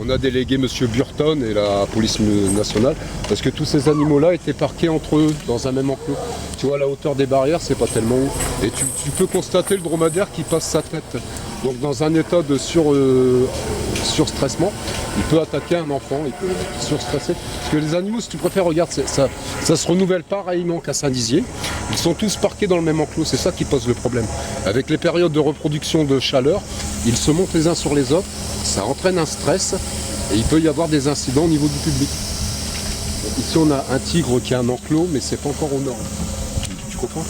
On a délégué M. Burton et la police nationale parce que tous ces animaux-là étaient parqués entre eux dans un même enclos. Tu vois, la hauteur des barrières, c'est pas tellement haut. Et tu peux constater le dromadaire qui passe sa tête. Donc dans un état de surstressement, il peut attaquer un enfant, il peut surstresser. Parce que les animaux, si tu préfères, regarde, ça se renouvelle pareillement qu'à Saint-Dizier. Ils sont tous parqués dans le même enclos, c'est ça qui pose le problème. Avec les périodes de reproduction de chaleur, ils se montent les uns sur les autres, ça entraîne un stress et il peut y avoir des incidents au niveau du public. Donc ici on a un tigre qui a un enclos, mais c'est pas encore aux normes. Tu comprends?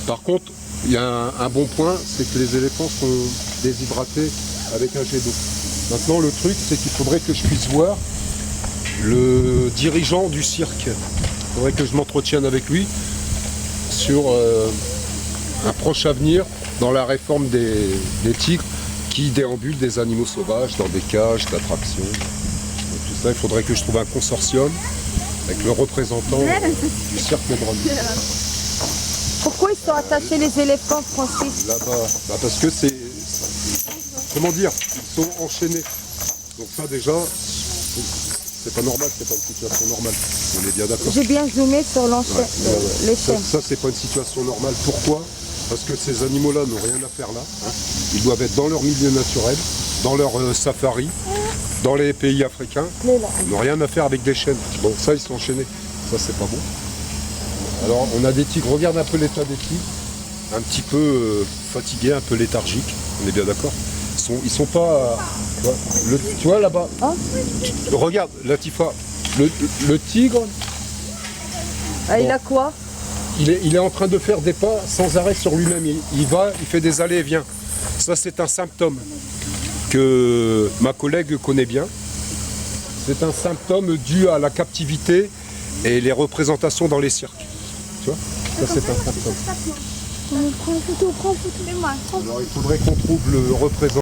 Par contre, il y a un bon point, c'est que les éléphants sont déshydratés avec un jet d'eau. Maintenant le truc, c'est qu'il faudrait que je puisse voir le dirigeant du cirque. Il faudrait que je m'entretienne avec lui sur un proche avenir dans la réforme des tigres qui déambulent des animaux sauvages dans des cages d'attraction. Tout ça, il faudrait que je trouve un consortium avec le représentant du cirque Médron. Pourquoi ils sont attachés les éléphants, Francis? Là-bas, parce que c'est... Comment dire? Ils sont enchaînés. Donc ça déjà, c'est pas normal, c'est pas une situation normale. On est bien d'accord. J'ai bien zoomé sur les chaînes. Ça c'est pas une situation normale. Pourquoi? Parce que ces animaux-là n'ont rien à faire là. Hein. Ils doivent être dans leur milieu naturel, dans leur safari, dans les pays africains. Ils n'ont rien à faire avec des chaînes. Bon, ça ils sont enchaînés. Ça c'est pas bon. Alors on a des tigres, regarde un peu l'état des tigres, un petit peu fatigués, un peu léthargiques, on est bien d'accord. Ils sont pas... tu vois là-bas, regarde Latifa, le tigre... Il a quoi? Il est en train de faire des pas sans arrêt sur lui-même, il fait des allées et vient. Ça c'est un symptôme que ma collègue connaît bien. C'est un symptôme dû à la captivité et les représentations dans les cirques. Tu vois, ça c'est un symptôme. Prends une photo, prends une photo. Alors il faudrait qu'on trouve le représentant.